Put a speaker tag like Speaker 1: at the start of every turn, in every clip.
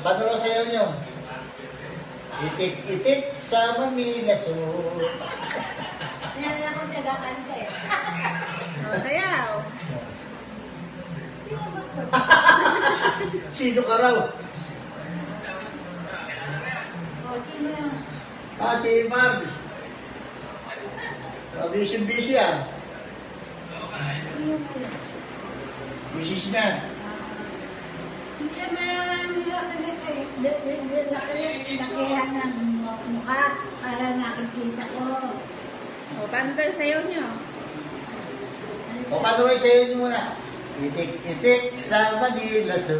Speaker 1: Paano raw sayo nyo? Itik-itik sa Manila so.
Speaker 2: Yan ako nagkakanta eh.
Speaker 3: Sayaw.
Speaker 1: Sino ka raw?
Speaker 2: O, sino yan?
Speaker 1: Si Marbs. Busy ah. Busy na.
Speaker 2: Hindi naman lakihan ng mukha para nakikita ko.
Speaker 3: O, paano tayo sayaw nyo?
Speaker 1: O paano rin sayo nyo muna? Itik-itik sa Manila so.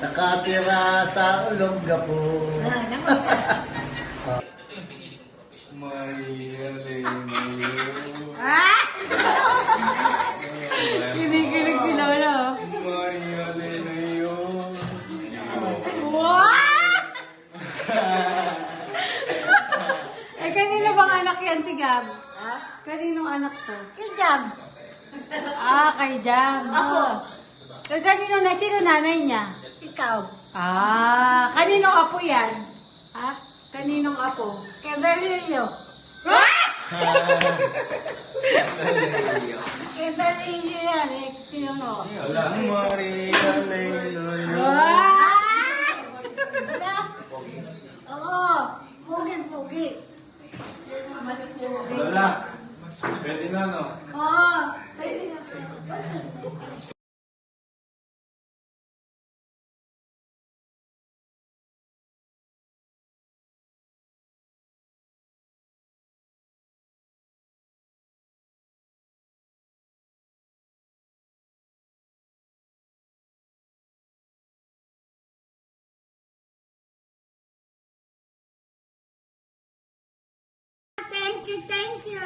Speaker 1: Nakatira sa Olongapo.
Speaker 2: Naman ka.
Speaker 3: Ah! Kinikilig si Lolo. What? Eh, kanino bang anak yan si Gab?
Speaker 2: Ha?
Speaker 3: Kaninong anak to?
Speaker 2: Kijam.
Speaker 3: Kay Jam.
Speaker 2: Ako.
Speaker 3: Kanino na? Sino nanay niya?
Speaker 2: Ikaw.
Speaker 3: Kaninong apo yan? Ha? Kaninong apo?
Speaker 2: Kay Berilio. Kay Berilio yan eh. Sino mo? Wala. Oo. Pugi-pugi. Mas pugi.
Speaker 4: Wala. Pwede na, no?
Speaker 2: Oo. Pwede na. Thank you, thank you.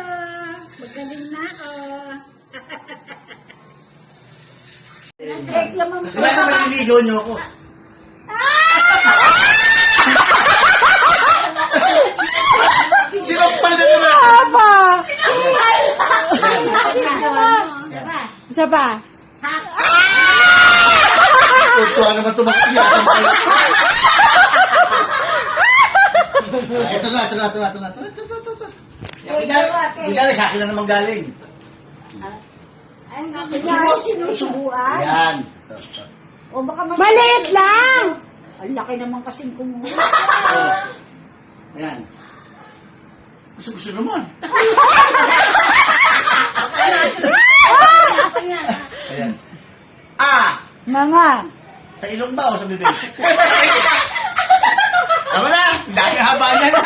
Speaker 2: Magaling na ako. Reklamo mo.
Speaker 1: Kaya naman niligaw nyo ako. Sinukpal na naman!
Speaker 3: Apa?
Speaker 2: Diba?
Speaker 3: Isa pa?
Speaker 1: Tuwa naman tumakya. Ito na. Kunyari sa akin na naman galing.
Speaker 2: Ay, kunyari sinusubuan.
Speaker 1: Yan.
Speaker 2: O baka
Speaker 3: Maliit lang!
Speaker 2: Ang laki naman kasing kumuha.
Speaker 1: Yan. Gusto naman. Ayan.
Speaker 3: Nga.
Speaker 1: Sa ilong ba o sa bibig? Tama na. Dahil haba niya na.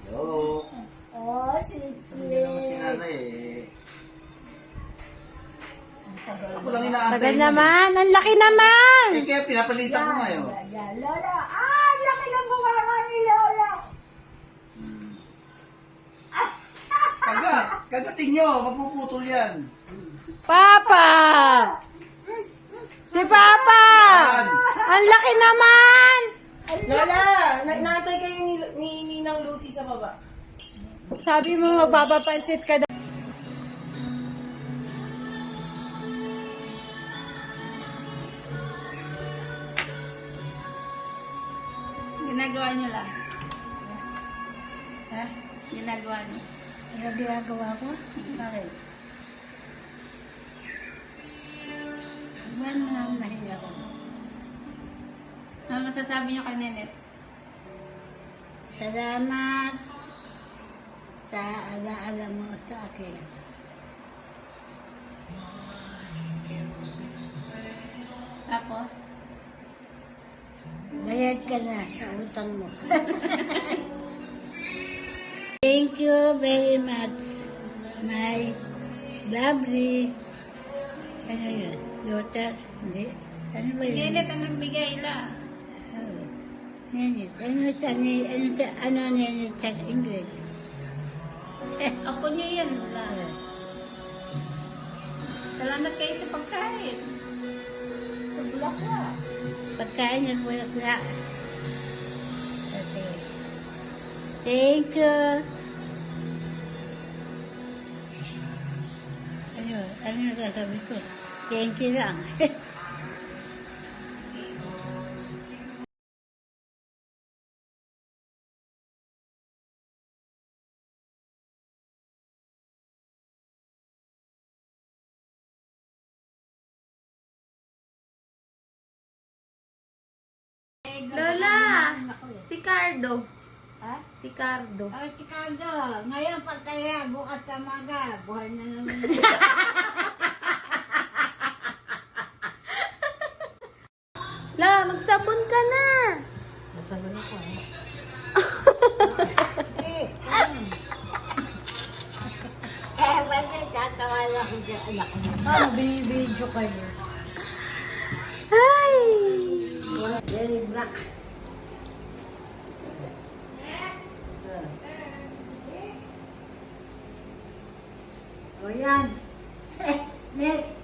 Speaker 1: Oo.
Speaker 2: Oh,
Speaker 1: Hindi naman si
Speaker 2: sweet.
Speaker 1: nanay eh. Ako lang inaantay
Speaker 3: Tagal
Speaker 1: mo.
Speaker 3: naman. Ang laki naman!
Speaker 1: Eh kaya pinapalitan ko ngayon.
Speaker 2: Yan, Lola. Ah, laki ng mukha nga ni Lola.
Speaker 1: Kagating nyo. Mapuputol yan.
Speaker 3: Papa! Si Papa! Ang laki naman!
Speaker 5: Lola, naantay kayo ni Ninang Lucy sa baba.
Speaker 3: Sabi mo magpapapansit ka daw.
Speaker 6: Ginagawa niyo lang.
Speaker 2: Ha?
Speaker 6: Ginagawa niyo.
Speaker 2: Ano ginagawa ko? Bakit? Ano nga mahirap ko?
Speaker 6: Ano masasabi niyo kay Nenet?
Speaker 2: Salamat sa alaala mo sa akin.
Speaker 6: Tapos,
Speaker 2: Bayad ka na sa utang mo. Thank you very much, my lovely, ano yun, daughter, hindi, ano ba yun?
Speaker 6: Nenet ang nagbigay lang.
Speaker 2: Oh. Nenit. Ano nenit sa English?
Speaker 6: Ako niyo yan. Salamat kayo sa pagkain.
Speaker 2: Pagkain ng bulaklak. Okay. Thank you. Ano yung sasabi ko? Thank you lang.
Speaker 6: Lola! Si Cardo.
Speaker 2: Ha?
Speaker 6: Si Cardo.
Speaker 2: Ay, si Cardo. Ngayon pagkaya, bukas sa maga. Buhay na naman.
Speaker 6: La, magsabon ka na!
Speaker 2: Masabi na ko eh. Basta tatawa lang ko dyan, anak ko. Ano, binibidyo kayo?
Speaker 6: Ay!
Speaker 2: Very black. O yan. Next.